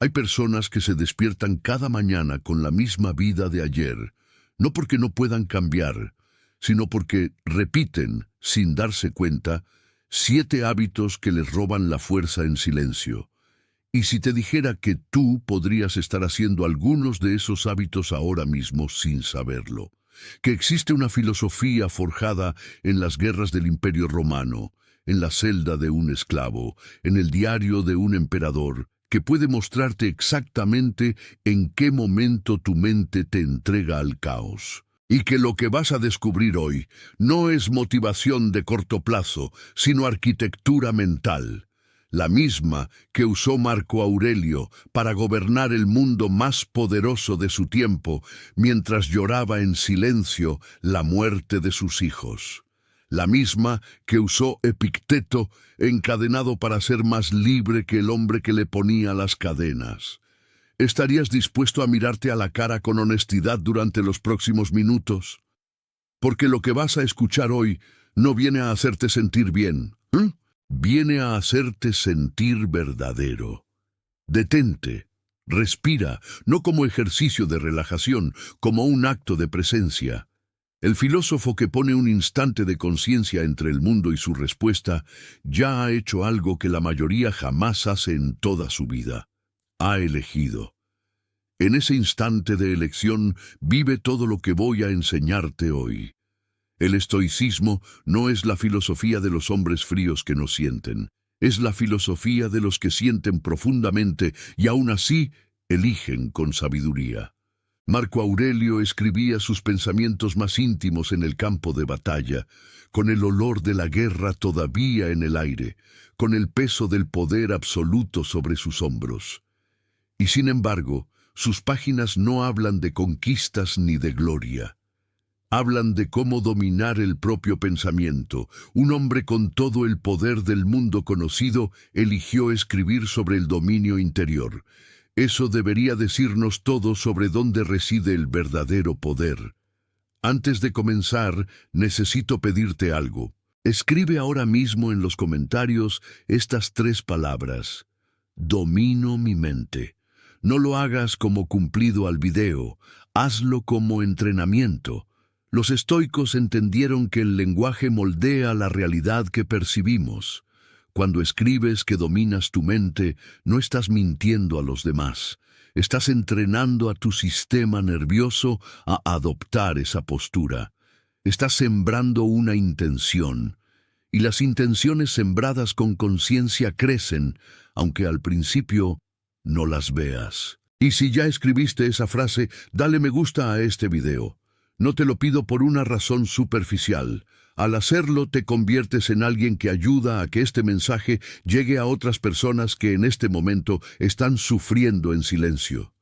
Hay personas que se despiertan cada mañana con la misma vida de ayer, no porque no puedan cambiar, sino porque repiten, sin darse cuenta, 7 hábitos que les roban la fuerza en silencio. Y si te dijera que tú podrías estar haciendo algunos de esos hábitos ahora mismo sin saberlo, que existe una filosofía forjada en las guerras del Imperio Romano, en la celda de un esclavo, en el diario de un emperador, que puede mostrarte exactamente en qué momento tu mente te entrega al caos. Y que lo que vas a descubrir hoy no es motivación de corto plazo, sino arquitectura mental, la misma que usó Marco Aurelio para gobernar el mundo más poderoso de su tiempo, mientras lloraba en silencio la muerte de sus hijos. La misma que usó Epicteto, encadenado para ser más libre que el hombre que le ponía las cadenas. ¿Estarías dispuesto a mirarte a la cara con honestidad durante los próximos minutos? Porque lo que vas a escuchar hoy no viene a hacerte sentir bien, viene a hacerte sentir verdadero. Detente, respira, no como ejercicio de relajación, como un acto de presencia. El filósofo que pone un instante de conciencia entre el mundo y su respuesta ya ha hecho algo que la mayoría jamás hace en toda su vida. Ha elegido. En ese instante de elección vive todo lo que voy a enseñarte hoy. El estoicismo no es la filosofía de los hombres fríos que no sienten. Es la filosofía de los que sienten profundamente y aún así eligen con sabiduría. Marco Aurelio escribía sus pensamientos más íntimos en el campo de batalla, con el olor de la guerra todavía en el aire, con el peso del poder absoluto sobre sus hombros. Y sin embargo, sus páginas no hablan de conquistas ni de gloria. Hablan de cómo dominar el propio pensamiento. Un hombre con todo el poder del mundo conocido eligió escribir sobre el dominio interior. Eso debería decirnos todo sobre dónde reside el verdadero poder. Antes de comenzar, necesito pedirte algo. Escribe ahora mismo en los comentarios estas 3 palabras. Domino mi mente. No lo hagas como cumplido al video, hazlo como entrenamiento. Los estoicos entendieron que el lenguaje moldea la realidad que percibimos. Cuando escribes que dominas tu mente, no estás mintiendo a los demás. Estás entrenando a tu sistema nervioso a adoptar esa postura. Estás sembrando una intención. Y las intenciones sembradas con conciencia crecen, aunque al principio no las veas. Y si ya escribiste esa frase, dale me gusta a este video. No te lo pido por una razón superficial. Al hacerlo, te conviertes en alguien que ayuda a que este mensaje llegue a otras personas que en este momento están sufriendo en silencio.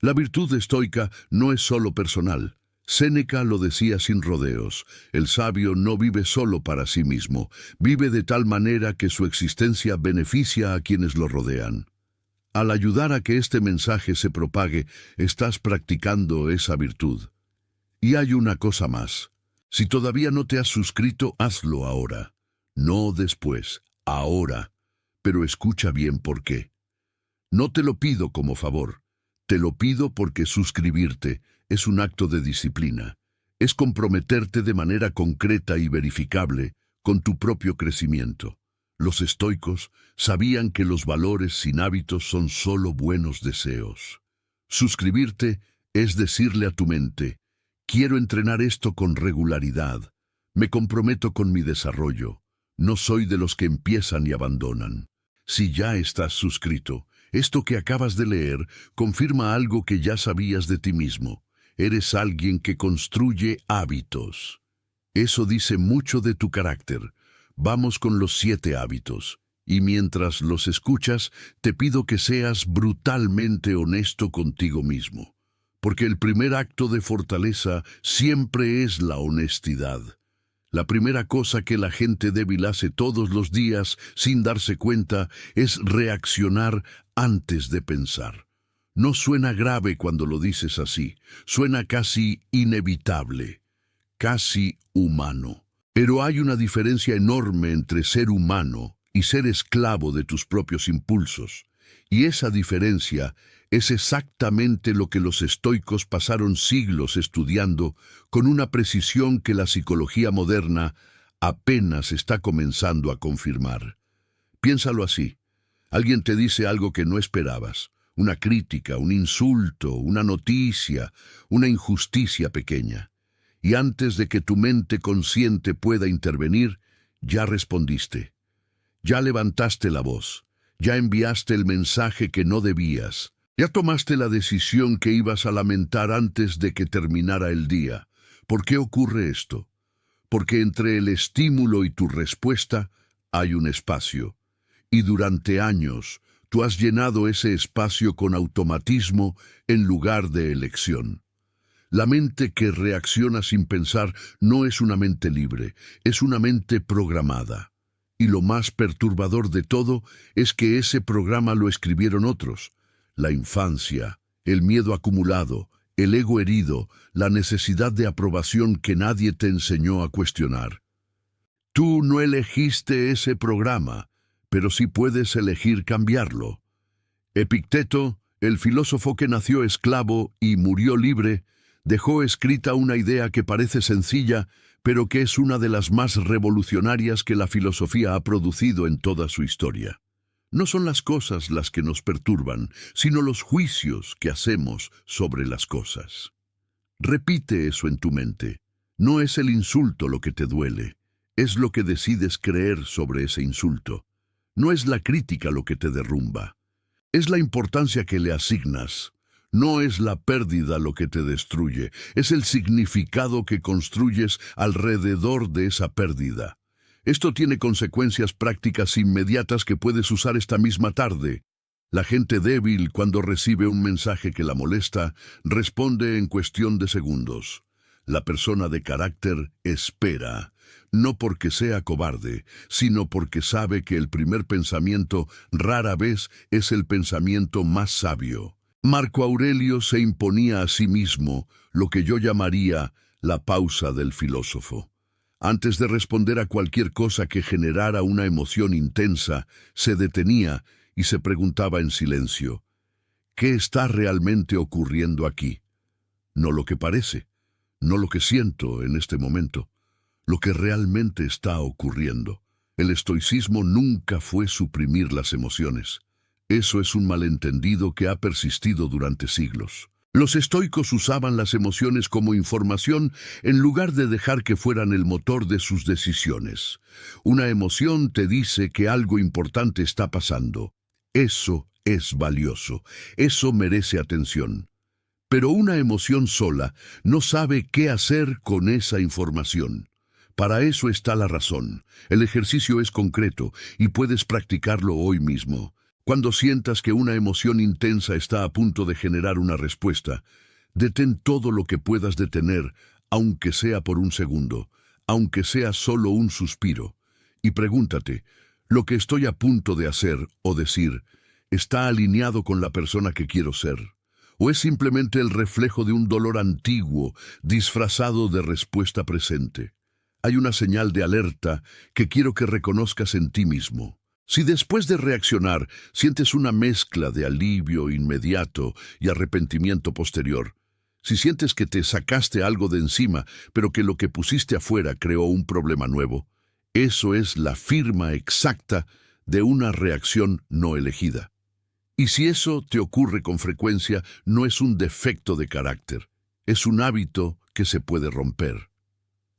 La virtud estoica no es solo personal. Séneca lo decía sin rodeos. El sabio no vive solo para sí mismo. Vive de tal manera que su existencia beneficia a quienes lo rodean. Al ayudar a que este mensaje se propague, estás practicando esa virtud. Y hay una cosa más. Si todavía no te has suscrito, hazlo ahora. No después, ahora. Pero escucha bien por qué. No te lo pido como favor. Te lo pido porque suscribirte es un acto de disciplina. Es comprometerte de manera concreta y verificable con tu propio crecimiento. Los estoicos sabían que los valores sin hábitos son solo buenos deseos. Suscribirte es decirle a tu mente: quiero entrenar esto con regularidad. Me comprometo con mi desarrollo. No soy de los que empiezan y abandonan. Si ya estás suscrito, esto que acabas de leer confirma algo que ya sabías de ti mismo. Eres alguien que construye hábitos. Eso dice mucho de tu carácter. Vamos con los 7 hábitos. Y mientras los escuchas, te pido que seas brutalmente honesto contigo mismo. Porque el primer acto de fortaleza siempre es la honestidad. La primera cosa que la gente débil hace todos los días sin darse cuenta es reaccionar antes de pensar. No suena grave cuando lo dices así, suena casi inevitable, casi humano. Pero hay una diferencia enorme entre ser humano y ser esclavo de tus propios impulsos. Y esa diferencia es exactamente lo que los estoicos pasaron siglos estudiando con una precisión que la psicología moderna apenas está comenzando a confirmar. Piénsalo así. Alguien te dice algo que no esperabas, una crítica, un insulto, una noticia, una injusticia pequeña. Y antes de que tu mente consciente pueda intervenir, ya respondiste. Ya levantaste la voz. Ya enviaste el mensaje que no debías. Ya tomaste la decisión que ibas a lamentar antes de que terminara el día. ¿Por qué ocurre esto? Porque entre el estímulo y tu respuesta hay un espacio. Y durante años, tú has llenado ese espacio con automatismo en lugar de elección. La mente que reacciona sin pensar no es una mente libre, es una mente programada. Y lo más perturbador de todo es que ese programa lo escribieron otros. La infancia, el miedo acumulado, el ego herido, la necesidad de aprobación que nadie te enseñó a cuestionar. Tú no elegiste ese programa, pero sí puedes elegir cambiarlo. Epicteto, el filósofo que nació esclavo y murió libre, dejó escrita una idea que parece sencilla, pero que es una de las más revolucionarias que la filosofía ha producido en toda su historia. No son las cosas las que nos perturban, sino los juicios que hacemos sobre las cosas. Repite eso en tu mente. No es el insulto lo que te duele, es lo que decides creer sobre ese insulto. No es la crítica lo que te derrumba, es la importancia que le asignas. No es la pérdida lo que te destruye, es el significado que construyes alrededor de esa pérdida. Esto tiene consecuencias prácticas inmediatas que puedes usar esta misma tarde. La gente débil, cuando recibe un mensaje que la molesta, responde en cuestión de segundos. La persona de carácter espera, no porque sea cobarde, sino porque sabe que el primer pensamiento rara vez es el pensamiento más sabio. Marco Aurelio se imponía a sí mismo lo que yo llamaría la pausa del filósofo. Antes de responder a cualquier cosa que generara una emoción intensa, se detenía y se preguntaba en silencio, ¿qué está realmente ocurriendo aquí? No lo que parece, no lo que siento en este momento, lo que realmente está ocurriendo. El estoicismo nunca fue suprimir las emociones. Eso es un malentendido que ha persistido durante siglos. Los estoicos usaban las emociones como información en lugar de dejar que fueran el motor de sus decisiones. Una emoción te dice que algo importante está pasando. Eso es valioso. Eso merece atención. Pero una emoción sola no sabe qué hacer con esa información. Para eso está la razón. El ejercicio es concreto y puedes practicarlo hoy mismo. Cuando sientas que una emoción intensa está a punto de generar una respuesta, detén todo lo que puedas detener, aunque sea por un segundo, aunque sea solo un suspiro, y pregúntate, ¿lo que estoy a punto de hacer o decir está alineado con la persona que quiero ser? ¿O es simplemente el reflejo de un dolor antiguo disfrazado de respuesta presente? Hay una señal de alerta que quiero que reconozcas en ti mismo. Si después de reaccionar sientes una mezcla de alivio inmediato y arrepentimiento posterior, si sientes que te sacaste algo de encima, pero que lo que pusiste afuera creó un problema nuevo, eso es la firma exacta de una reacción no elegida. Y si eso te ocurre con frecuencia, no es un defecto de carácter, es un hábito que se puede romper.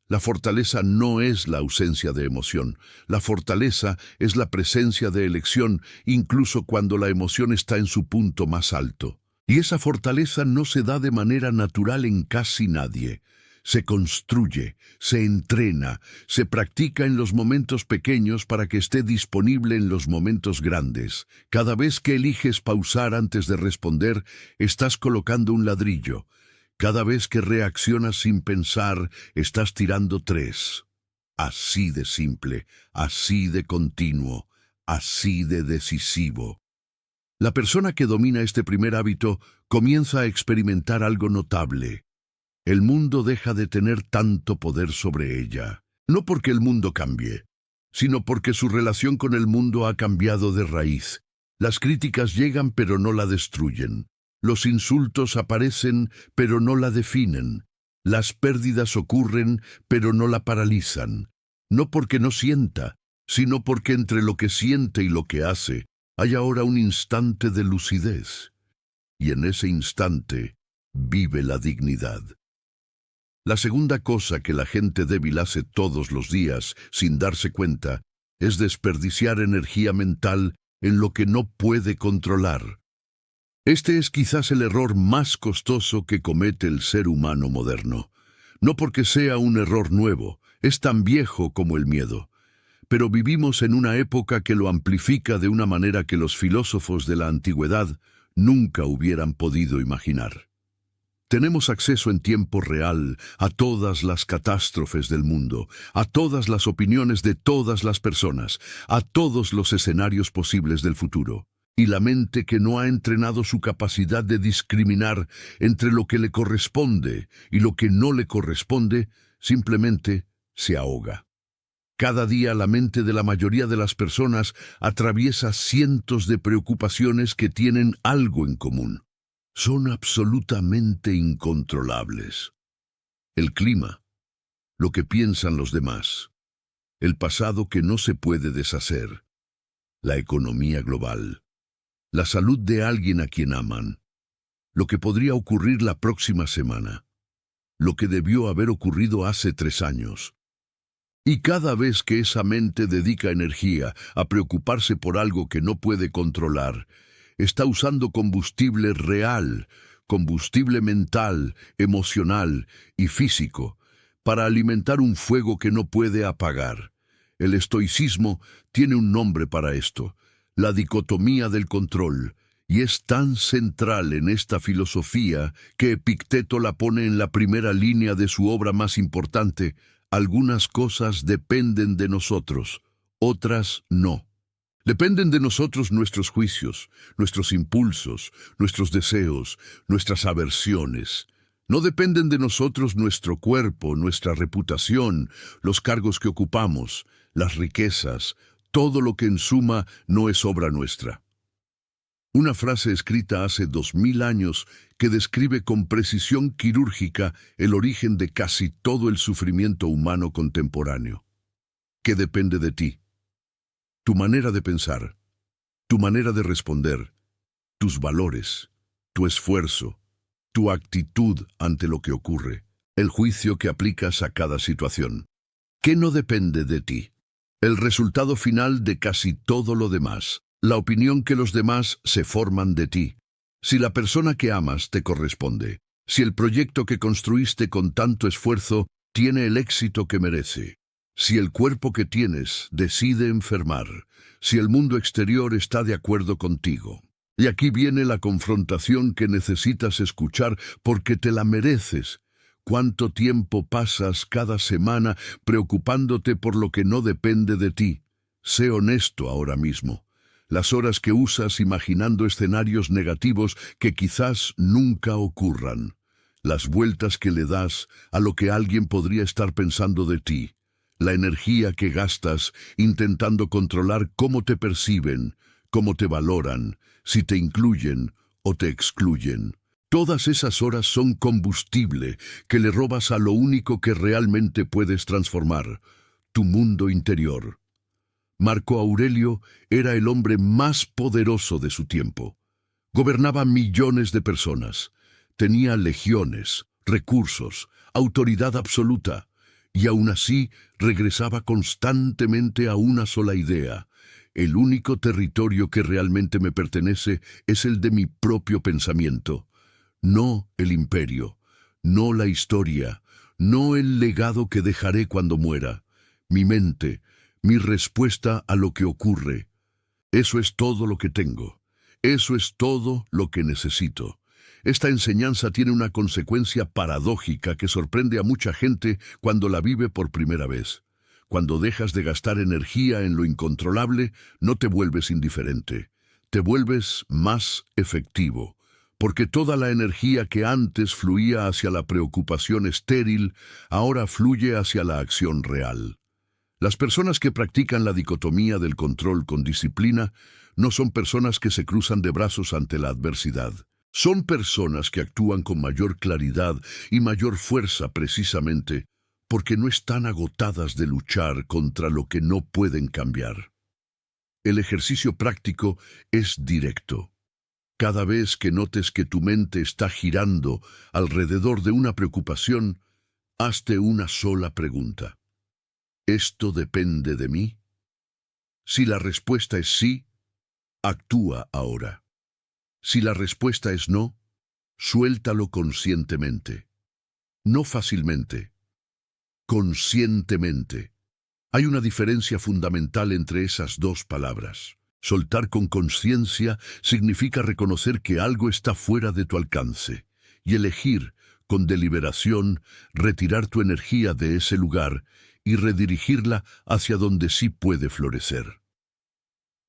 La fortaleza no es la ausencia de emoción. La fortaleza es la presencia de elección, incluso cuando la emoción está en su punto más alto. Y esa fortaleza no se da de manera natural en casi nadie. Se construye, se entrena, se practica en los momentos pequeños para que esté disponible en los momentos grandes. Cada vez que eliges pausar antes de responder, estás colocando un ladrillo. Cada vez que reaccionas sin pensar, estás tirando 3. Así de simple, así de continuo, así de decisivo. La persona que domina este primer hábito comienza a experimentar algo notable. El mundo deja de tener tanto poder sobre ella. No porque el mundo cambie, sino porque su relación con el mundo ha cambiado de raíz. Las críticas llegan pero no la destruyen. Los insultos aparecen pero no la definen. Las pérdidas ocurren pero no la paralizan. No porque no sienta, sino porque entre lo que siente y lo que hace, hay ahora un instante de lucidez. Y en ese instante vive la dignidad. La segunda cosa que la gente débil hace todos los días, sin darse cuenta, es desperdiciar energía mental en lo que no puede controlar. Este es quizás el error más costoso que comete el ser humano moderno. No porque sea un error nuevo, es tan viejo como el miedo. Pero vivimos en una época que lo amplifica de una manera que los filósofos de la antigüedad nunca hubieran podido imaginar. Tenemos acceso en tiempo real a todas las catástrofes del mundo, a todas las opiniones de todas las personas, a todos los escenarios posibles del futuro. Y la mente que no ha entrenado su capacidad de discriminar entre lo que le corresponde y lo que no le corresponde, simplemente se ahoga. Cada día la mente de la mayoría de las personas atraviesa cientos de preocupaciones que tienen algo en común. Son absolutamente incontrolables. El clima, lo que piensan los demás, el pasado que no se puede deshacer, la economía global, la salud de alguien a quien aman, lo que podría ocurrir la próxima semana, lo que debió haber ocurrido hace 3 años. Y cada vez que esa mente dedica energía a preocuparse por algo que no puede controlar, está usando combustible real, combustible mental, emocional y físico, para alimentar un fuego que no puede apagar. El estoicismo tiene un nombre para esto, la dicotomía del control, y es tan central en esta filosofía que Epicteto la pone en la primera línea de su obra más importante: algunas cosas dependen de nosotros, otras no. Dependen de nosotros nuestros juicios, nuestros impulsos, nuestros deseos, nuestras aversiones. No dependen de nosotros nuestro cuerpo, nuestra reputación, los cargos que ocupamos, las riquezas, todo lo que en suma no es obra nuestra. Una frase escrita hace 2000 años que describe con precisión quirúrgica el origen de casi todo el sufrimiento humano contemporáneo. ¿Qué depende de ti? Tu manera de pensar, tu manera de responder, tus valores, tu esfuerzo, tu actitud ante lo que ocurre, el juicio que aplicas a cada situación. ¿Qué no depende de ti? El resultado final de casi todo lo demás, la opinión que los demás se forman de ti. Si la persona que amas te corresponde, si el proyecto que construiste con tanto esfuerzo tiene el éxito que merece, si el cuerpo que tienes decide enfermar, si el mundo exterior está de acuerdo contigo. Y aquí viene la confrontación que necesitas escuchar porque te la mereces. ¿Cuánto tiempo pasas cada semana preocupándote por lo que no depende de ti? Sé honesto ahora mismo. Las horas que usas imaginando escenarios negativos que quizás nunca ocurran. Las vueltas que le das a lo que alguien podría estar pensando de ti. La energía que gastas intentando controlar cómo te perciben, cómo te valoran, si te incluyen o te excluyen. Todas esas horas son combustible que le robas a lo único que realmente puedes transformar, tu mundo interior. Marco Aurelio era el hombre más poderoso de su tiempo. Gobernaba millones de personas, tenía legiones, recursos, autoridad absoluta, y aún así regresaba constantemente a una sola idea: el único territorio que realmente me pertenece es el de mi propio pensamiento. No el imperio, no la historia, no el legado que dejaré cuando muera. Mi mente, mi respuesta a lo que ocurre. Eso es todo lo que tengo. Eso es todo lo que necesito. Esta enseñanza tiene una consecuencia paradójica que sorprende a mucha gente cuando la vive por primera vez. Cuando dejas de gastar energía en lo incontrolable, no te vuelves indiferente. Te vuelves más efectivo. Porque toda la energía que antes fluía hacia la preocupación estéril, ahora fluye hacia la acción real. Las personas que practican la dicotomía del control con disciplina No son personas que se cruzan de brazos ante la adversidad. Son personas que actúan con mayor claridad y mayor fuerza precisamente porque no están agotadas de luchar contra lo que no pueden cambiar. El ejercicio práctico es directo. Cada vez que notes que tu mente está girando alrededor de una preocupación, hazte una sola pregunta. ¿Esto depende de mí? Si la respuesta es sí, actúa ahora. Si la respuesta es no, suéltalo conscientemente. No fácilmente, conscientemente. Hay una diferencia fundamental entre esas dos palabras. Soltar con conciencia significa reconocer que algo está fuera de tu alcance y elegir, con deliberación, retirar tu energía de ese lugar y redirigirla hacia donde sí puede florecer.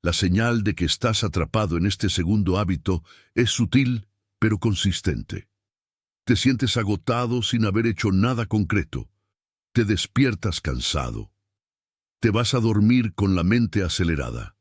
La señal de que estás atrapado en este segundo hábito es sutil, pero consistente. Te sientes agotado sin haber hecho nada concreto. Te despiertas cansado. Te vas a dormir con la mente acelerada.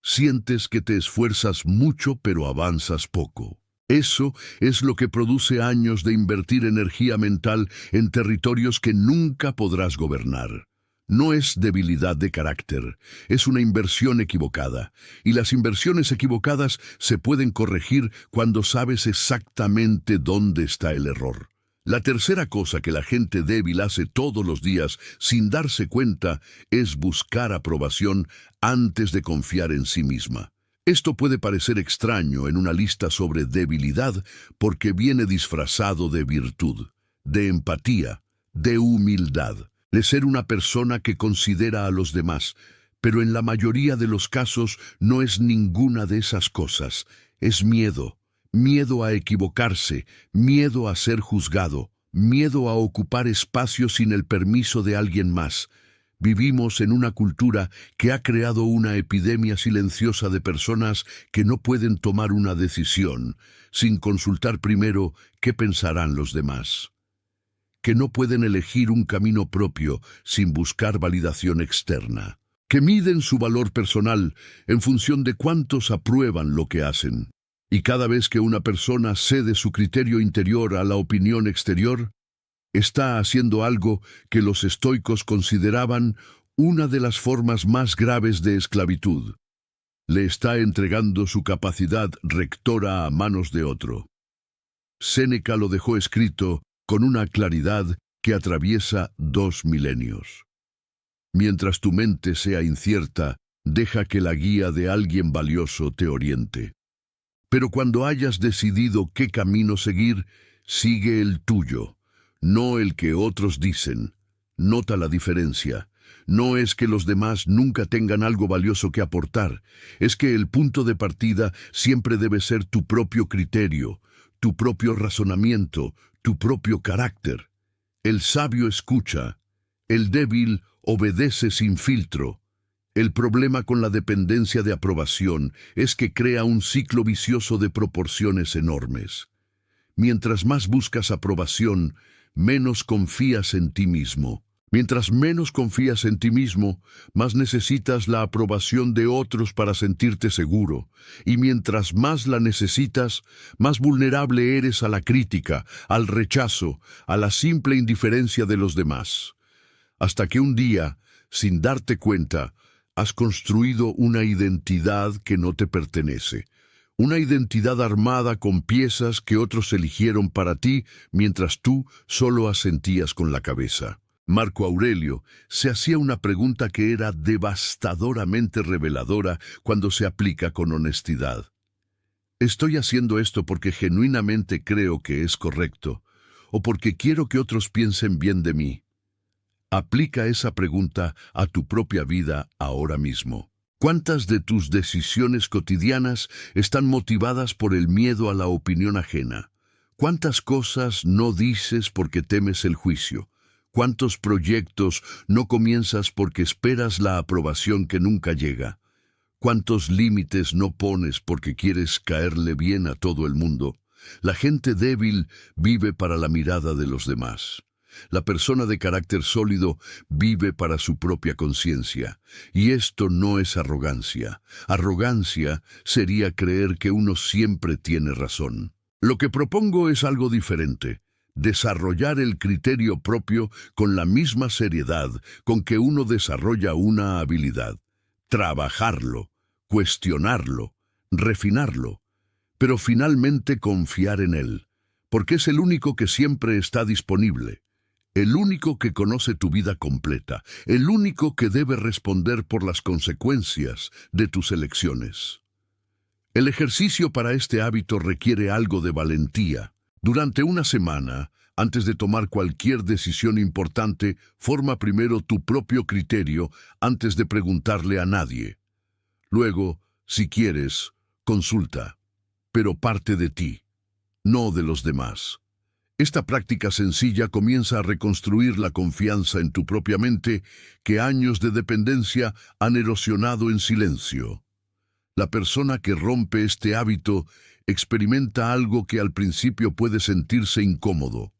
Sientes que te esfuerzas mucho, pero avanzas poco. Eso es lo que produce años de invertir energía mental en territorios que nunca podrás gobernar. No es debilidad de carácter, es una inversión equivocada, y las inversiones equivocadas se pueden corregir cuando sabes exactamente dónde está el error. La tercera cosa que la gente débil hace todos los días sin darse cuenta es buscar aprobación antes de confiar en sí misma. Esto puede parecer extraño en una lista sobre debilidad porque viene disfrazado de virtud, de empatía, de humildad, de ser una persona que considera a los demás, pero en la mayoría de los casos no es ninguna de esas cosas. Es miedo, miedo a equivocarse, miedo a ser juzgado, miedo a ocupar espacio sin el permiso de alguien más. Vivimos en una cultura que ha creado una epidemia silenciosa de personas que no pueden tomar una decisión sin consultar primero qué pensarán los demás, que no pueden elegir un camino propio sin buscar validación externa, que miden su valor personal en función de cuántos aprueban lo que hacen. Y cada vez que una persona cede su criterio interior a la opinión exterior, está haciendo algo que los estoicos consideraban una de las formas más graves de esclavitud. Le está entregando su capacidad rectora a manos de otro. Séneca lo dejó escrito con una claridad que atraviesa 2 milenios. Mientras tu mente sea incierta, deja que la guía de alguien valioso te oriente. Pero cuando hayas decidido qué camino seguir, sigue el tuyo, no el que otros dicen. Nota la diferencia. No es que los demás nunca tengan algo valioso que aportar, es que el punto de partida siempre debe ser tu propio criterio, tu propio razonamiento, tu propio carácter. El sabio escucha, el débil obedece sin filtro. El problema con la dependencia de aprobación es que crea un ciclo vicioso de proporciones enormes. Mientras más buscas aprobación, menos confías en ti mismo. Mientras menos confías en ti mismo, más necesitas la aprobación de otros para sentirte seguro. Y mientras más la necesitas, más vulnerable eres a la crítica, al rechazo, a la simple indiferencia de los demás. Hasta que un día, sin darte cuenta, has construido una identidad que no te pertenece. Una identidad armada con piezas que otros eligieron para ti, mientras tú solo asentías con la cabeza. Marco Aurelio se hacía una pregunta que era devastadoramente reveladora cuando se aplica con honestidad. ¿Estoy haciendo esto porque genuinamente creo que es correcto, o porque quiero que otros piensen bien de mí? Aplica esa pregunta a tu propia vida ahora mismo. ¿Cuántas de tus decisiones cotidianas están motivadas por el miedo a la opinión ajena? ¿Cuántas cosas no dices porque temes el juicio? ¿Cuántos proyectos no comienzas porque esperas la aprobación que nunca llega? ¿Cuántos límites no pones porque quieres caerle bien a todo el mundo? La gente débil vive para la mirada de los demás. La persona de carácter sólido vive para su propia conciencia. Y esto no es arrogancia. Arrogancia sería creer que uno siempre tiene razón. Lo que propongo es algo diferente. Desarrollar el criterio propio con la misma seriedad con que uno desarrolla una habilidad. Trabajarlo, cuestionarlo, refinarlo, pero finalmente confiar en él, porque es el único que siempre está disponible, el único que conoce tu vida completa, el único que debe responder por las consecuencias de tus elecciones. El ejercicio para este hábito requiere algo de valentía. Durante una semana, antes de tomar cualquier decisión importante, forma primero tu propio criterio antes de preguntarle a nadie. Luego, si quieres, consulta, pero parte de ti, no de los demás. Esta práctica sencilla comienza a reconstruir la confianza en tu propia mente que años de dependencia han erosionado en silencio. La persona que rompe este hábito experimenta algo que al principio puede sentirse incómodo: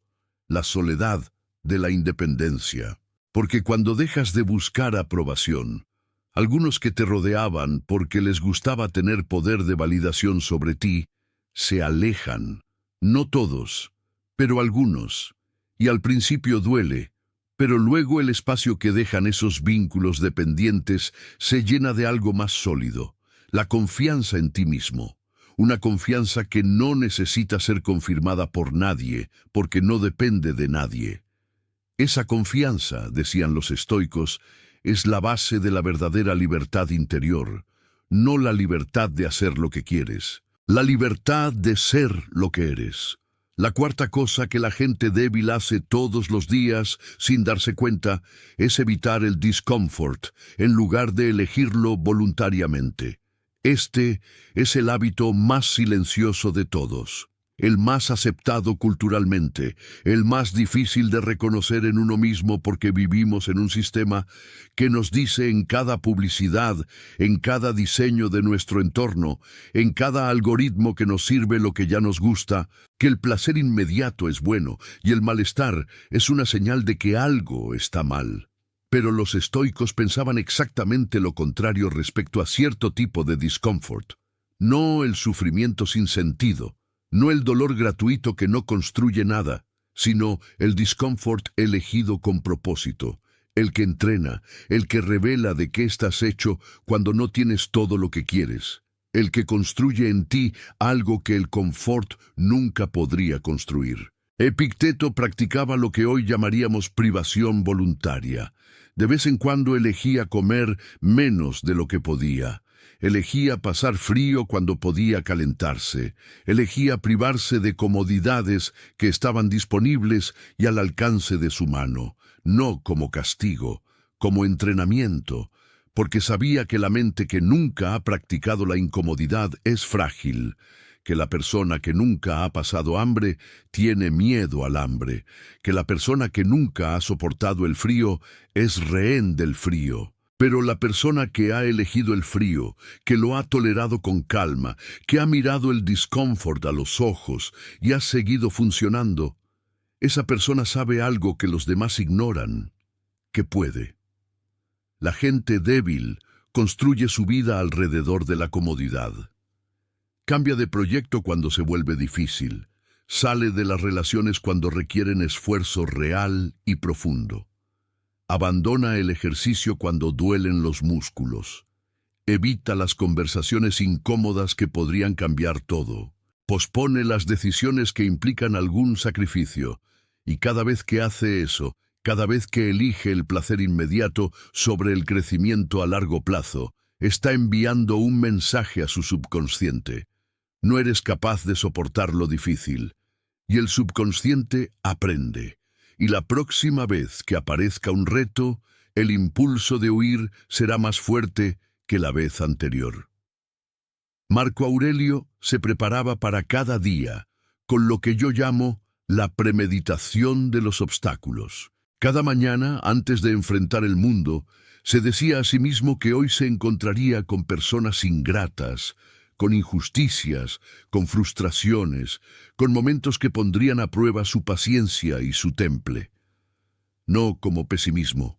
la soledad de la independencia. Porque cuando dejas de buscar aprobación, algunos que te rodeaban porque les gustaba tener poder de validación sobre ti, se alejan. No todos, pero algunos. Y al principio duele, pero luego el espacio que dejan esos vínculos dependientes se llena de algo más sólido: la confianza en ti mismo. Una confianza que no necesita ser confirmada por nadie, porque no depende de nadie. Esa confianza, decían los estoicos, es la base de la verdadera libertad interior, no la libertad de hacer lo que quieres, la libertad de ser lo que eres. La cuarta cosa que la gente débil hace todos los días sin darse cuenta es evitar el discomfort en lugar de elegirlo voluntariamente. Este es el hábito más silencioso de todos, el más aceptado culturalmente, el más difícil de reconocer en uno mismo porque vivimos en un sistema que nos dice en cada publicidad, en cada diseño de nuestro entorno, en cada algoritmo que nos sirve lo que ya nos gusta, que el placer inmediato es bueno y el malestar es una señal de que algo está mal. Pero los estoicos pensaban exactamente lo contrario respecto a cierto tipo de discomfort. No el sufrimiento sin sentido, no el dolor gratuito que no construye nada, sino el discomfort elegido con propósito, el que entrena, el que revela de qué estás hecho cuando no tienes todo lo que quieres, el que construye en ti algo que el confort nunca podría construir. Epicteto practicaba lo que hoy llamaríamos privación voluntaria. De vez en cuando elegía comer menos de lo que podía. Elegía pasar frío cuando podía calentarse. Elegía privarse de comodidades que estaban disponibles y al alcance de su mano, no como castigo, como entrenamiento, porque sabía que la mente que nunca ha practicado la incomodidad es frágil, que la persona que nunca ha pasado hambre tiene miedo al hambre, que la persona que nunca ha soportado el frío es rehén del frío. Pero la persona que ha elegido el frío, que lo ha tolerado con calma, que ha mirado el discomfort a los ojos y ha seguido funcionando, esa persona sabe algo que los demás ignoran, que puede. La gente débil construye su vida alrededor de la comodidad. Cambia de proyecto cuando se vuelve difícil. Sale de las relaciones cuando requieren esfuerzo real y profundo. Abandona el ejercicio cuando duelen los músculos. Evita las conversaciones incómodas que podrían cambiar todo. Pospone las decisiones que implican algún sacrificio. Y cada vez que hace eso, cada vez que elige el placer inmediato sobre el crecimiento a largo plazo, está enviando un mensaje a su subconsciente. No eres capaz de soportar lo difícil. Y el subconsciente aprende. Y la próxima vez que aparezca un reto, el impulso de huir será más fuerte que la vez anterior. Marco Aurelio se preparaba para cada día, con lo que yo llamo la premeditación de los obstáculos. Cada mañana, antes de enfrentar el mundo, se decía a sí mismo que hoy se encontraría con personas ingratas, con injusticias, con frustraciones, con momentos que pondrían a prueba su paciencia y su temple. no como pesimismo,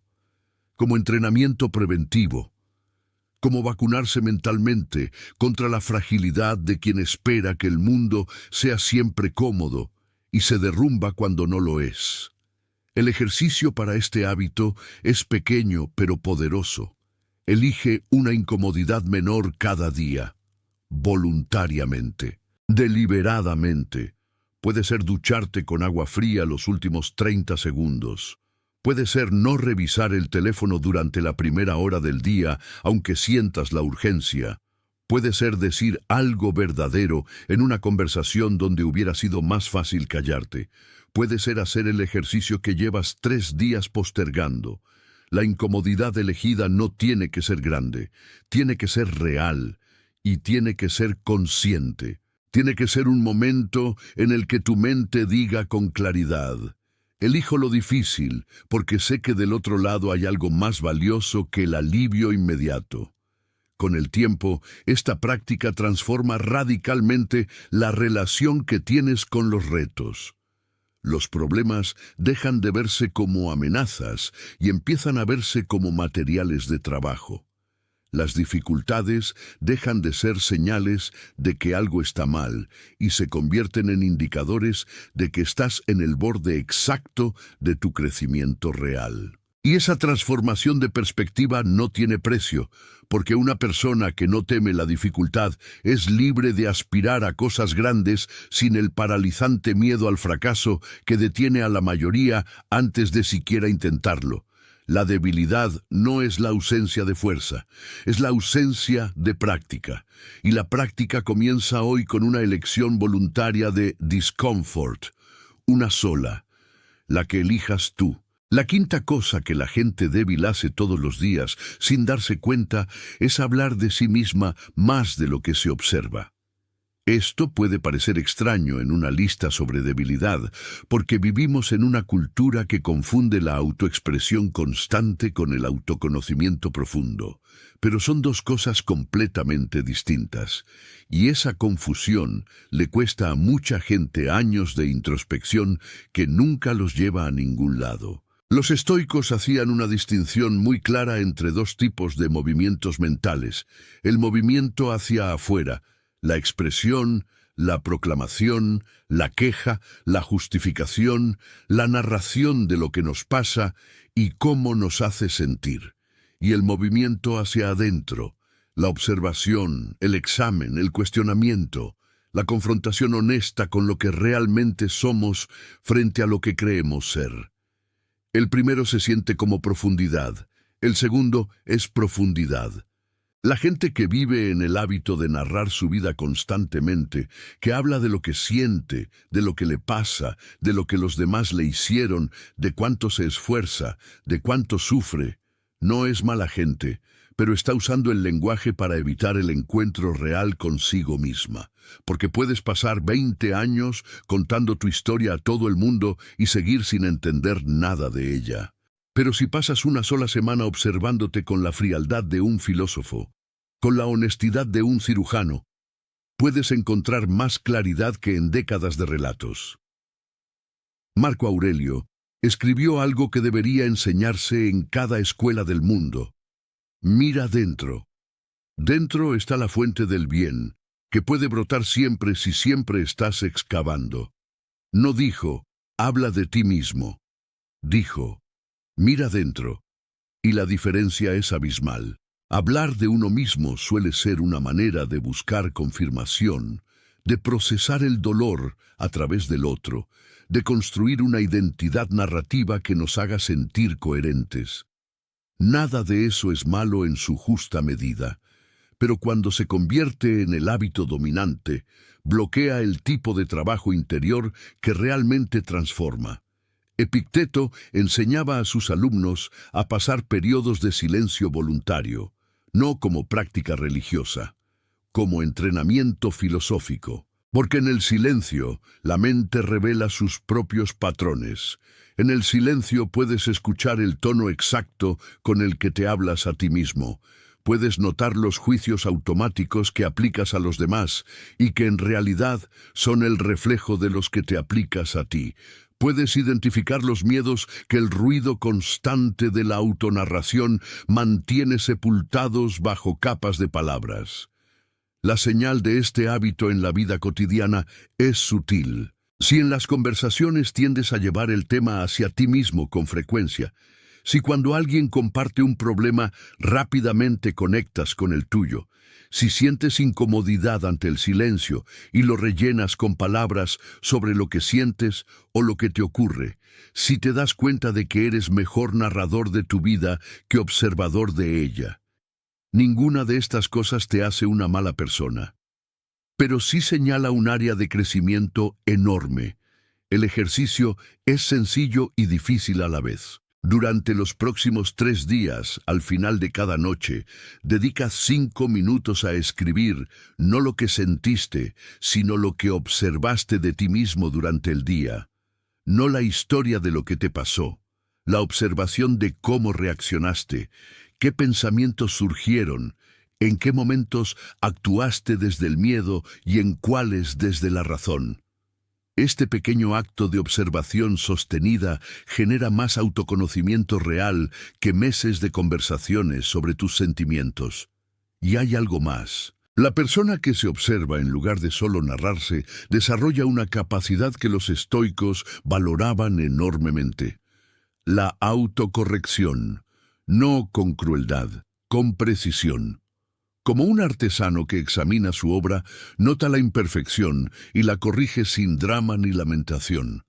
como entrenamiento preventivo, como vacunarse mentalmente contra la fragilidad de quien espera que el mundo sea siempre cómodo y se derrumba cuando no lo es. El ejercicio para este hábito es pequeño pero poderoso. Elige una incomodidad menor cada día, voluntariamente, deliberadamente. Puede ser ducharte con agua fría los últimos 30 segundos. Puede ser no revisar el teléfono durante la primera hora del día, aunque sientas la urgencia. Puede ser decir algo verdadero en una conversación donde hubiera sido más fácil callarte. Puede ser hacer el ejercicio que llevas 3 días postergando. La incomodidad elegida no tiene que ser grande, tiene que ser real y tiene que ser consciente. Tiene que ser un momento en el que tu mente diga con claridad: elijo lo difícil porque sé que del otro lado hay algo más valioso que el alivio inmediato. Con el tiempo, esta práctica transforma radicalmente la relación que tienes con los retos. Los problemas dejan de verse como amenazas y empiezan a verse como materiales de trabajo. Las dificultades dejan de ser señales de que algo está mal y se convierten en indicadores de que estás en el borde exacto de tu crecimiento real. Y esa transformación de perspectiva no tiene precio, porque una persona que no teme la dificultad es libre de aspirar a cosas grandes sin el paralizante miedo al fracaso que detiene a la mayoría antes de siquiera intentarlo. La debilidad no es la ausencia de fuerza, es la ausencia de práctica. Y la práctica comienza hoy con una elección voluntaria de discomfort, una sola, la que elijas tú. La quinta cosa que la gente débil hace todos los días, sin darse cuenta, es hablar de sí misma más de lo que se observa. Esto puede parecer extraño en una lista sobre debilidad, porque vivimos en una cultura que confunde la autoexpresión constante con el autoconocimiento profundo. Pero son dos cosas completamente distintas, y esa confusión le cuesta a mucha gente años de introspección que nunca los lleva a ningún lado. Los estoicos hacían una distinción muy clara entre dos tipos de movimientos mentales: el movimiento hacia afuera, la expresión, la proclamación, la queja, la justificación, la narración de lo que nos pasa y cómo nos hace sentir. Y el movimiento hacia adentro, la observación, el examen, el cuestionamiento, la confrontación honesta con lo que realmente somos frente a lo que creemos ser. El primero se siente como profundidad, el segundo es profundidad. La gente que vive en el hábito de narrar su vida constantemente, que habla de lo que siente, de lo que le pasa, de lo que los demás le hicieron, de cuánto se esfuerza, de cuánto sufre, no es mala gente, pero está usando el lenguaje para evitar el encuentro real consigo misma. Porque puedes pasar 20 años contando tu historia a todo el mundo y seguir sin entender nada de ella. Pero si pasas una sola semana observándote con la frialdad de un filósofo, con la honestidad de un cirujano, puedes encontrar más claridad que en décadas de relatos. Marco Aurelio escribió algo que debería enseñarse en cada escuela del mundo. Mira dentro. Dentro está la fuente del bien, que puede brotar siempre si siempre estás excavando. No dijo, habla de ti mismo. Dijo, mira dentro, y la diferencia es abismal. Hablar de uno mismo suele ser una manera de buscar confirmación, de procesar el dolor a través del otro, de construir una identidad narrativa que nos haga sentir coherentes. Nada de eso es malo en su justa medida, pero cuando se convierte en el hábito dominante, bloquea el tipo de trabajo interior que realmente transforma. Epicteto enseñaba a sus alumnos a pasar periodos de silencio voluntario, no como práctica religiosa, como entrenamiento filosófico. Porque en el silencio, la mente revela sus propios patrones. En el silencio puedes escuchar el tono exacto con el que te hablas a ti mismo. Puedes notar los juicios automáticos que aplicas a los demás y que en realidad son el reflejo de los que te aplicas a ti. Puedes identificar los miedos que el ruido constante de la autonarración mantiene sepultados bajo capas de palabras. La señal de este hábito en la vida cotidiana es sutil. Si en las conversaciones tiendes a llevar el tema hacia ti mismo con frecuencia, si cuando alguien comparte un problema rápidamente conectas con el tuyo, si sientes incomodidad ante el silencio y lo rellenas con palabras sobre lo que sientes o lo que te ocurre, si te das cuenta de que eres mejor narrador de tu vida que observador de ella. Ninguna de estas cosas te hace una mala persona, pero sí señala un área de crecimiento enorme. El ejercicio es sencillo y difícil a la vez. Durante los próximos 3 días, al final de cada noche, dedica 5 minutos a escribir no lo que sentiste, sino lo que observaste de ti mismo durante el día. No la historia de lo que te pasó, la observación de cómo reaccionaste, qué pensamientos surgieron, en qué momentos actuaste desde el miedo y en cuáles desde la razón. Este pequeño acto de observación sostenida genera más autoconocimiento real que meses de conversaciones sobre tus sentimientos. Y hay algo más. La persona que se observa en lugar de solo narrarse desarrolla una capacidad que los estoicos valoraban enormemente. La autocorrección, no con crueldad, con precisión. Como un artesano que examina su obra, nota la imperfección y la corrige sin drama ni lamentación.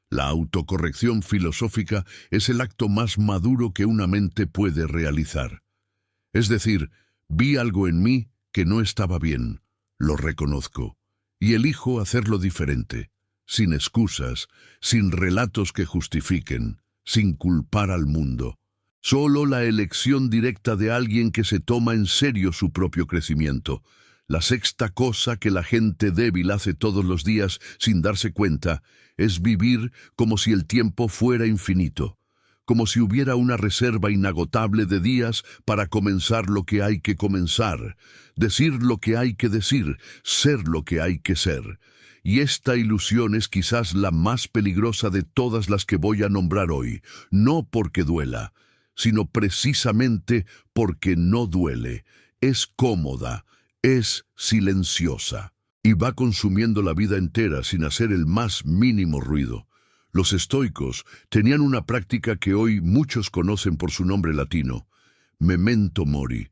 La autocorrección filosófica es el acto más maduro que una mente puede realizar. Es decir, vi algo en mí que no estaba bien, lo reconozco, y elijo hacerlo diferente, sin excusas, sin relatos que justifiquen, sin culpar al mundo. Solo la elección directa de alguien que se toma en serio su propio crecimiento. La sexta cosa que la gente débil hace todos los días sin darse cuenta es vivir como si el tiempo fuera infinito, como si hubiera una reserva inagotable de días para comenzar lo que hay que comenzar, decir lo que hay que decir, ser lo que hay que ser. Y esta ilusión es quizás la más peligrosa de todas las que voy a nombrar hoy, no porque duela, sino precisamente porque no duele, es cómoda, es silenciosa, y va consumiendo la vida entera sin hacer el más mínimo ruido. Los estoicos tenían una práctica que hoy muchos conocen por su nombre latino, memento mori,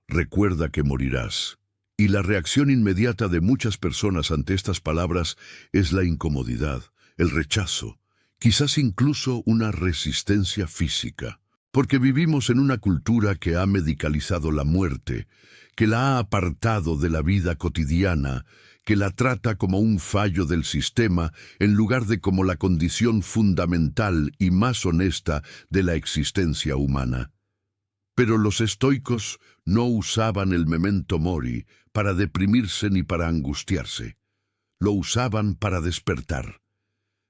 recuerda que morirás. Y la reacción inmediata de muchas personas ante estas palabras es la incomodidad, el rechazo, quizás incluso una resistencia física. Porque vivimos en una cultura que ha medicalizado la muerte, que la ha apartado de la vida cotidiana, que la trata como un fallo del sistema en lugar de como la condición fundamental y más honesta de la existencia humana. Pero los estoicos no usaban el memento mori para deprimirse ni para angustiarse. Lo usaban para despertar.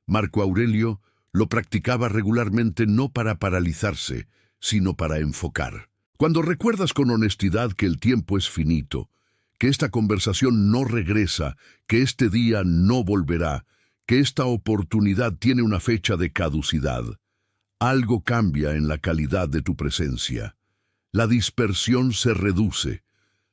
Marco Aurelio lo practicaba regularmente no para paralizarse, sino para enfocar. Cuando recuerdas con honestidad que el tiempo es finito, que esta conversación no regresa, que este día no volverá, que esta oportunidad tiene una fecha de caducidad, algo cambia en la calidad de tu presencia. La dispersión se reduce,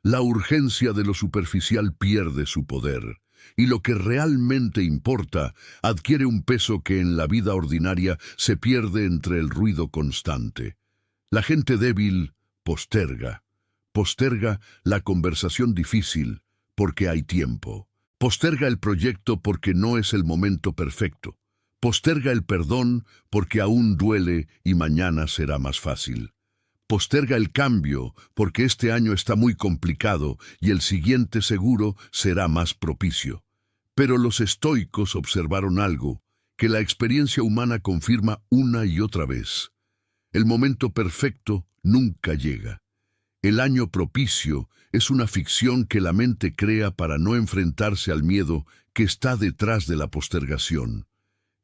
la urgencia de lo superficial pierde su poder. Y lo que realmente importa adquiere un peso que en la vida ordinaria se pierde entre el ruido constante. La gente débil posterga la conversación difícil porque hay tiempo, posterga el proyecto porque no es el momento perfecto, posterga el perdón porque aún duele y mañana será más fácil. Posterga el cambio porque este año está muy complicado y el siguiente seguro será más propicio. Pero los estoicos observaron algo que la experiencia humana confirma una y otra vez. El momento perfecto nunca llega. El año propicio es una ficción que la mente crea para no enfrentarse al miedo que está detrás de la postergación.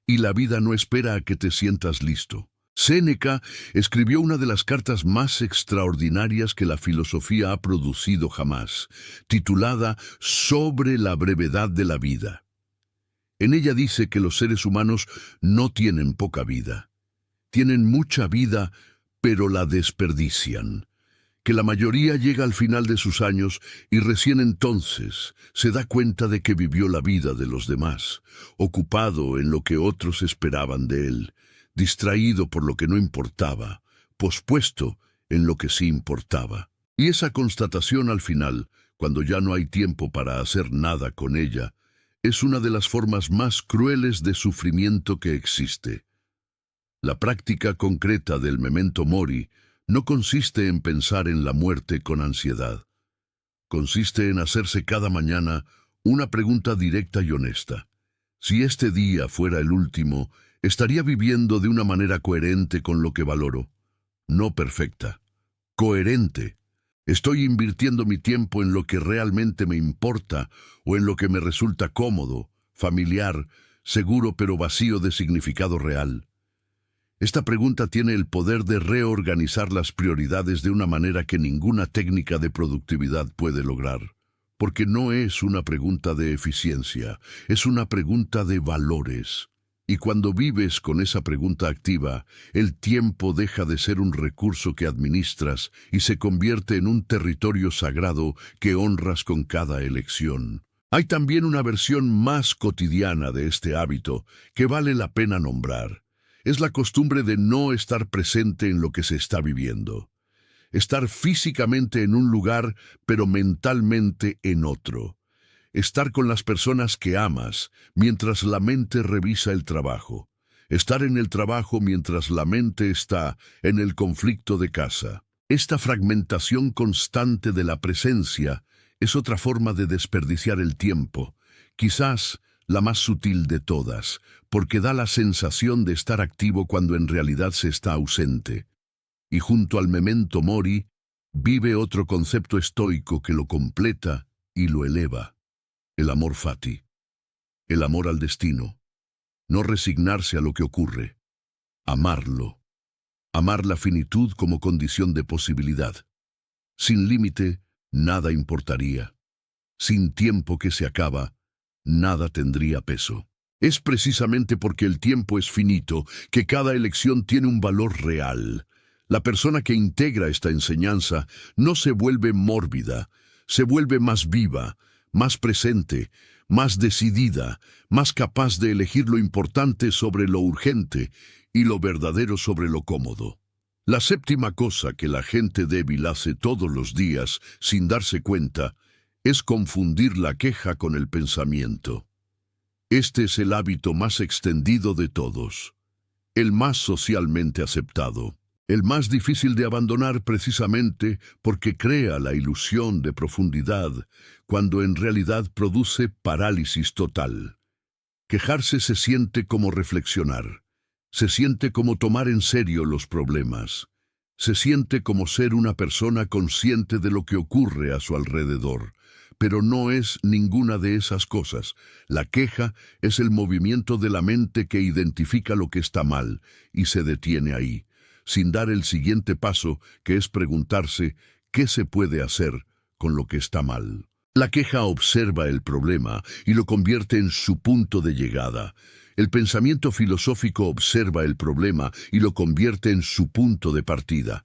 Y la vida no espera a que te sientas listo. Séneca escribió una de las cartas más extraordinarias que la filosofía ha producido jamás, titulada Sobre la brevedad de la vida. En ella dice que los seres humanos no tienen poca vida. Tienen mucha vida, pero la desperdician. Que la mayoría llega al final de sus años y recién entonces se da cuenta de que vivió la vida de los demás, ocupado en lo que otros esperaban de él, distraído por lo que no importaba, pospuesto en lo que sí importaba. Y esa constatación al final, cuando ya no hay tiempo para hacer nada con ella, es una de las formas más crueles de sufrimiento que existe. La práctica concreta del memento mori no consiste en pensar en la muerte con ansiedad. Consiste en hacerse cada mañana una pregunta directa y honesta. Si este día fuera el último, ¿estaría viviendo de una manera coherente con lo que valoro? No perfecta. Coherente. ¿Estoy invirtiendo mi tiempo en lo que realmente me importa o en lo que me resulta cómodo, familiar, seguro pero vacío de significado real? Esta pregunta tiene el poder de reorganizar las prioridades de una manera que ninguna técnica de productividad puede lograr. Porque no es una pregunta de eficiencia, es una pregunta de valores. Y cuando vives con esa pregunta activa, el tiempo deja de ser un recurso que administras y se convierte en un territorio sagrado que honras con cada elección. Hay también una versión más cotidiana de este hábito que vale la pena nombrar. Es la costumbre de no estar presente en lo que se está viviendo. Estar físicamente en un lugar, pero mentalmente en otro. Estar con las personas que amas, mientras la mente revisa el trabajo. Estar en el trabajo mientras la mente está en el conflicto de casa. Esta fragmentación constante de la presencia es otra forma de desperdiciar el tiempo, quizás la más sutil de todas, porque da la sensación de estar activo cuando en realidad se está ausente. Y junto al memento mori, vive otro concepto estoico que lo completa y lo eleva. El amor fati. El amor al destino. No resignarse a lo que ocurre. Amarlo. Amar la finitud como condición de posibilidad. Sin límite, nada importaría. Sin tiempo que se acaba, nada tendría peso. Es precisamente porque el tiempo es finito que cada elección tiene un valor real. La persona que integra esta enseñanza no se vuelve mórbida, se vuelve más viva, más presente, más decidida, más capaz de elegir lo importante sobre lo urgente y lo verdadero sobre lo cómodo. La séptima cosa que la gente débil hace todos los días, sin darse cuenta, es confundir la queja con el pensamiento. Este es el hábito más extendido de todos, el más socialmente aceptado, el más difícil de abandonar precisamente porque crea la ilusión de profundidad, cuando en realidad produce parálisis total. Quejarse se siente como reflexionar, se siente como tomar en serio los problemas, se siente como ser una persona consciente de lo que ocurre a su alrededor. Pero no es ninguna de esas cosas. La queja es el movimiento de la mente que identifica lo que está mal y se detiene ahí, sin dar el siguiente paso, que es preguntarse qué se puede hacer con lo que está mal. La queja observa el problema y lo convierte en su punto de llegada. El pensamiento filosófico observa el problema y lo convierte en su punto de partida.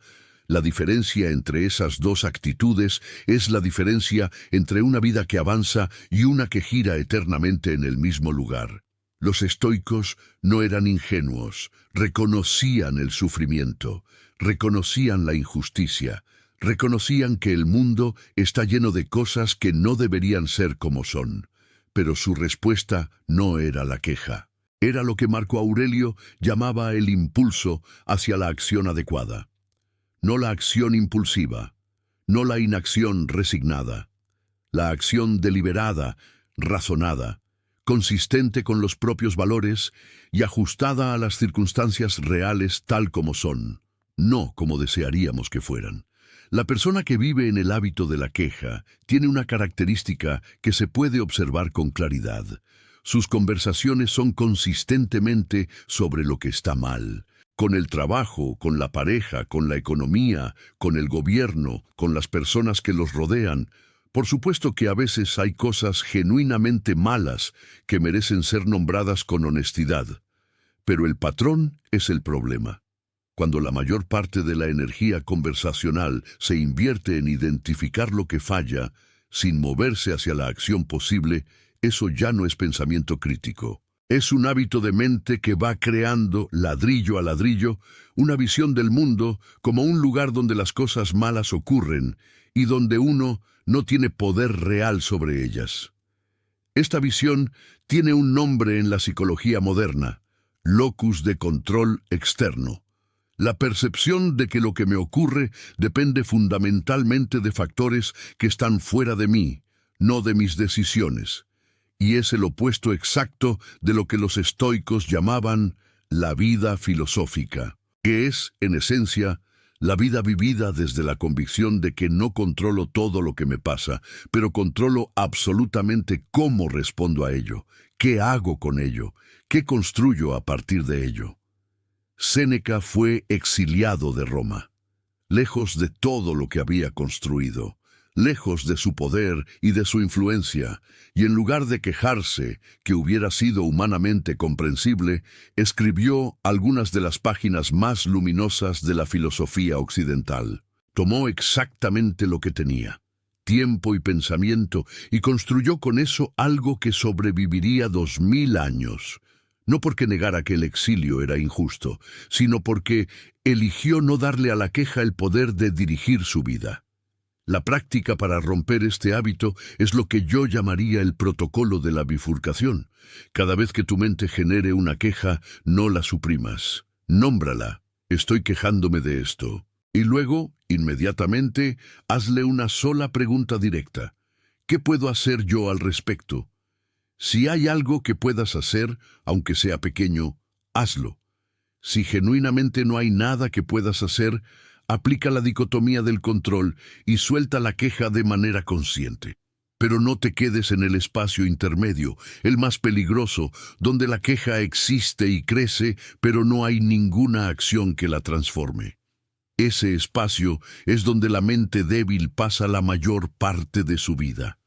La diferencia entre esas dos actitudes es la diferencia entre una vida que avanza y una que gira eternamente en el mismo lugar. Los estoicos no eran ingenuos, reconocían el sufrimiento, reconocían la injusticia, reconocían que el mundo está lleno de cosas que no deberían ser como son. Pero su respuesta no era la queja. Era lo que Marco Aurelio llamaba el impulso hacia la acción adecuada. No la acción impulsiva, no la inacción resignada, la acción deliberada, razonada, consistente con los propios valores y ajustada a las circunstancias reales tal como son, no como desearíamos que fueran. La persona que vive en el hábito de la queja tiene una característica que se puede observar con claridad. Sus conversaciones son consistentemente sobre lo que está mal. Con el trabajo, con la pareja, con la economía, con el gobierno, con las personas que los rodean, Por supuesto que a veces hay cosas genuinamente malas que merecen ser nombradas con honestidad, pero el patrón es el problema. Cuando la mayor parte de la energía conversacional se invierte en identificar lo que falla, sin moverse hacia la acción posible, eso ya no es pensamiento crítico. Es un hábito de mente que va creando, ladrillo a ladrillo, una visión del mundo como un lugar donde las cosas malas ocurren y donde uno no tiene poder real sobre ellas. Esta visión tiene un nombre en la psicología moderna: locus de control externo. La percepción de que lo que me ocurre depende fundamentalmente de factores que están fuera de mí, no de mis decisiones. Y es el opuesto exacto de lo que los estoicos llamaban la vida filosófica, que es, en esencia, la vida vivida desde la convicción de que no controlo todo lo que me pasa, pero controlo absolutamente cómo respondo a ello, qué hago con ello, qué construyo a partir de ello. Séneca fue exiliado de Roma, lejos de todo lo que había construido, lejos de su poder y de su influencia, y en lugar de quejarse, que hubiera sido humanamente comprensible, escribió algunas de las páginas más luminosas de la filosofía occidental. Tomó exactamente lo que tenía, tiempo y pensamiento, y construyó con eso algo que sobreviviría 2000 años. No porque negara que el exilio era injusto, sino porque eligió no darle a la queja el poder de dirigir su vida. La práctica para romper este hábito es lo que yo llamaría el protocolo de la bifurcación. Cada vez que tu mente genere una queja, no la suprimas. Nómbrala: estoy quejándome de esto. Y luego, inmediatamente, hazle una sola pregunta directa: ¿qué puedo hacer yo al respecto? Si hay algo que puedas hacer, aunque sea pequeño, hazlo. Si genuinamente no hay nada que puedas hacer, aplica la dicotomía del control y suelta la queja de manera consciente. Pero no te quedes en el espacio intermedio, el más peligroso, donde la queja existe y crece, pero no hay ninguna acción que la transforme. Ese espacio es donde la mente débil pasa la mayor parte de su vida.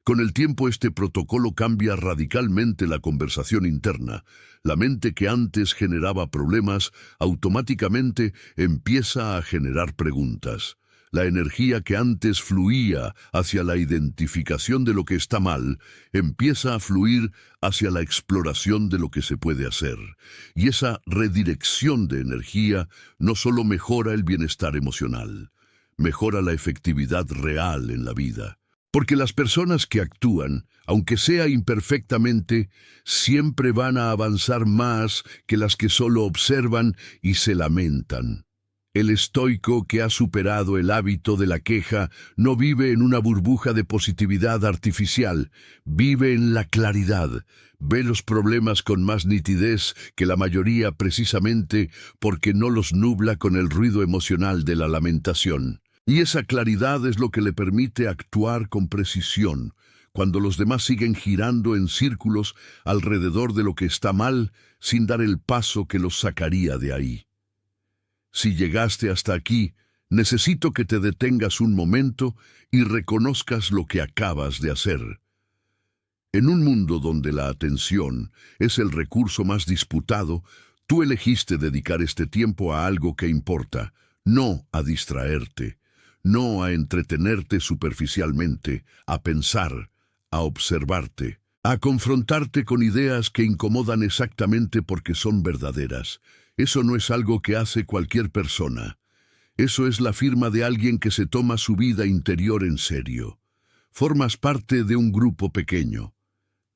Con el tiempo, este protocolo cambia radicalmente la conversación interna. La mente que antes generaba problemas, automáticamente empieza a generar preguntas. La energía que antes fluía hacia la identificación de lo que está mal, empieza a fluir hacia la exploración de lo que se puede hacer. Y esa redirección de energía no solo mejora el bienestar emocional, mejora la efectividad real en la vida. Porque las personas que actúan, aunque sea imperfectamente, siempre van a avanzar más que las que solo observan y se lamentan. El estoico que ha superado el hábito de la queja no vive en una burbuja de positividad artificial, vive en la claridad, ve los problemas con más nitidez que la mayoría, precisamente porque no los nubla con el ruido emocional de la lamentación. Y esa claridad es lo que le permite actuar con precisión, cuando los demás siguen girando en círculos alrededor de lo que está mal, sin dar el paso que los sacaría de ahí. Si llegaste hasta aquí, necesito que te detengas un momento y reconozcas lo que acabas de hacer. En un mundo donde la atención es el recurso más disputado, tú elegiste dedicar este tiempo a algo que importa, no a distraerte. No a entretenerte superficialmente, a pensar, a observarte, a confrontarte con ideas que incomodan exactamente porque son verdaderas. Eso no es algo que hace cualquier persona. Eso es la firma de alguien que se toma su vida interior en serio. Formas parte de un grupo pequeño,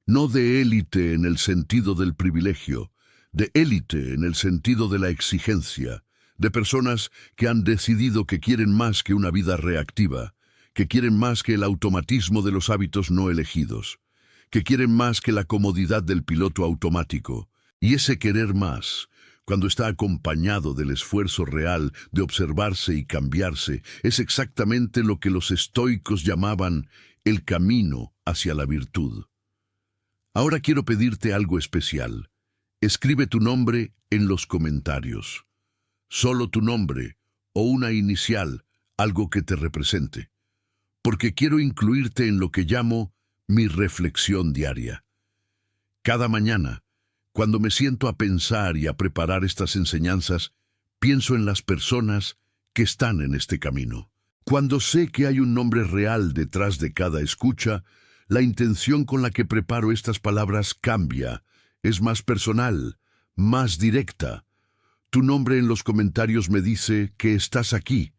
no de élite en el sentido del privilegio, de élite en el sentido de la exigencia, de personas que han decidido que quieren más que una vida reactiva, que quieren más que el automatismo de los hábitos no elegidos, que quieren más que la comodidad del piloto automático. Y ese querer más, cuando está acompañado del esfuerzo real de observarse y cambiarse, es exactamente lo que los estoicos llamaban el camino hacia la virtud. Ahora quiero pedirte algo especial. Escribe tu nombre en los comentarios. Solo tu nombre o una inicial, algo que te represente. porque quiero incluirte en lo que llamo mi reflexión diaria. Cada mañana, cuando me siento a pensar y a preparar estas enseñanzas, pienso en las personas que están en este camino. Cuando sé que hay un nombre real detrás de cada escucha, la intención con la que preparo estas palabras cambia, es más personal, más directa. Tu nombre en los comentarios me dice que estás aquí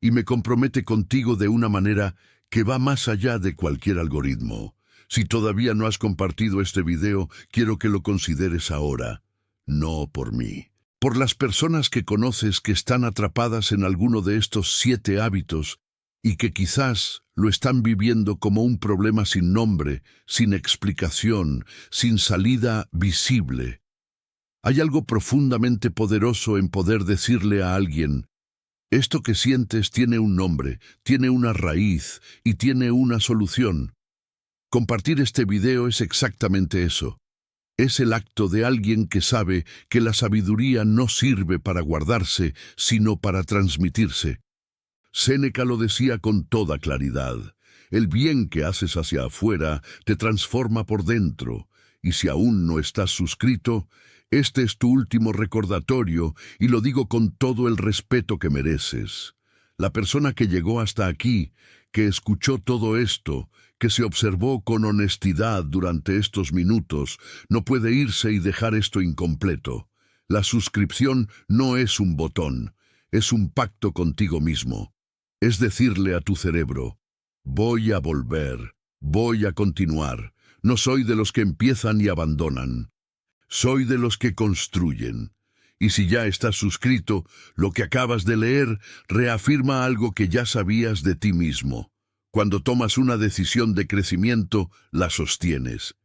y me compromete contigo de una manera que va más allá de cualquier algoritmo. Si todavía no has compartido este video, quiero que lo consideres ahora. No por mí. Por las personas que conoces que están atrapadas en alguno de estos 7 hábitos y que quizás lo están viviendo como un problema sin nombre, sin explicación, sin salida visible. Hay algo profundamente poderoso en poder decirle a alguien: esto que sientes tiene un nombre, tiene una raíz y tiene una solución. Compartir este video es exactamente eso. Es el acto de alguien que sabe que la sabiduría no sirve para guardarse, sino para transmitirse. Séneca lo decía con toda claridad: el bien que haces hacia afuera te transforma por dentro, y si aún no estás suscrito, este es tu último recordatorio, y lo digo con todo el respeto que mereces. La persona que llegó hasta aquí, que escuchó todo esto, que se observó con honestidad durante estos minutos, no puede irse y dejar esto incompleto. La suscripción no es un botón, es un pacto contigo mismo. Es decirle a tu cerebro: voy a volver, voy a continuar. No soy de los que empiezan y abandonan. Soy de los que construyen. Y si ya estás suscrito, lo que acabas de leer reafirma algo que ya sabías de ti mismo. Cuando tomas una decisión de crecimiento, la sostienes.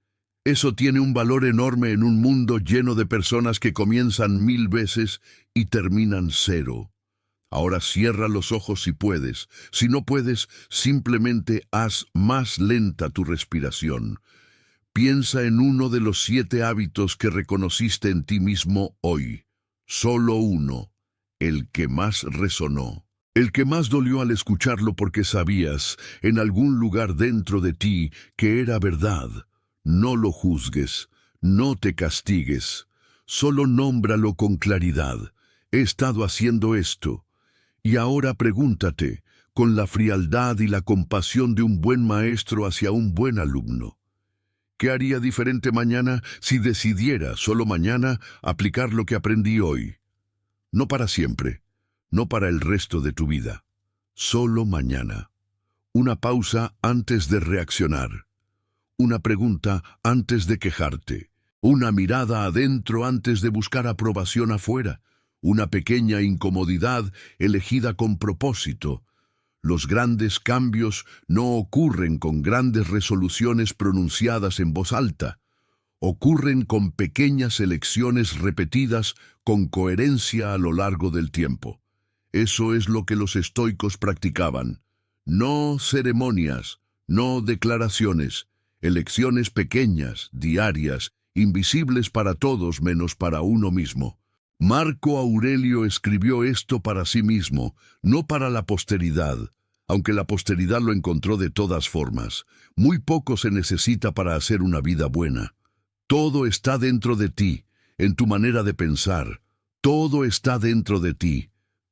Eso tiene un valor enorme en un mundo lleno de personas que comienzan 1000 veces y terminan 0. Ahora cierra los ojos si puedes. Si no puedes, simplemente haz más lenta tu respiración. Piensa en uno de los 7 hábitos que reconociste en ti mismo hoy. Solo uno, el que más resonó. El que más dolió al escucharlo porque sabías, en algún lugar dentro de ti, que era verdad. No lo juzgues, no te castigues. Solo nómbralo con claridad. He estado haciendo esto. Y ahora pregúntate, con la frialdad y la compasión de un buen maestro hacia un buen alumno: ¿qué haría diferente mañana si decidiera, solo mañana, aplicar lo que aprendí hoy? No para siempre, no para el resto de tu vida. Solo mañana. Una pausa antes de reaccionar. Una pregunta antes de quejarte. Una mirada adentro antes de buscar aprobación afuera. Una pequeña incomodidad elegida con propósito. Los grandes cambios no ocurren con grandes resoluciones pronunciadas en voz alta. Ocurren con pequeñas elecciones repetidas con coherencia a lo largo del tiempo. Eso es lo que los estoicos practicaban. No ceremonias, no declaraciones, elecciones pequeñas, diarias, invisibles para todos menos para uno mismo. Marco Aurelio escribió esto para sí mismo, no para la posteridad, aunque la posteridad lo encontró de todas formas. Muy poco se necesita para hacer una vida buena. Todo está dentro de ti, en tu manera de pensar. Todo está dentro de ti.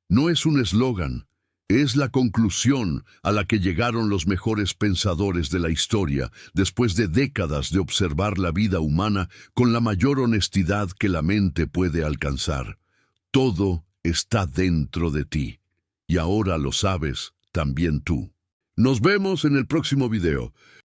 No es un eslogan, es la conclusión a la que llegaron los mejores pensadores de la historia, después de décadas de observar la vida humana con la mayor honestidad que la mente puede alcanzar. Todo está dentro de ti. Y ahora lo sabes, también tú. Nos vemos en el próximo video.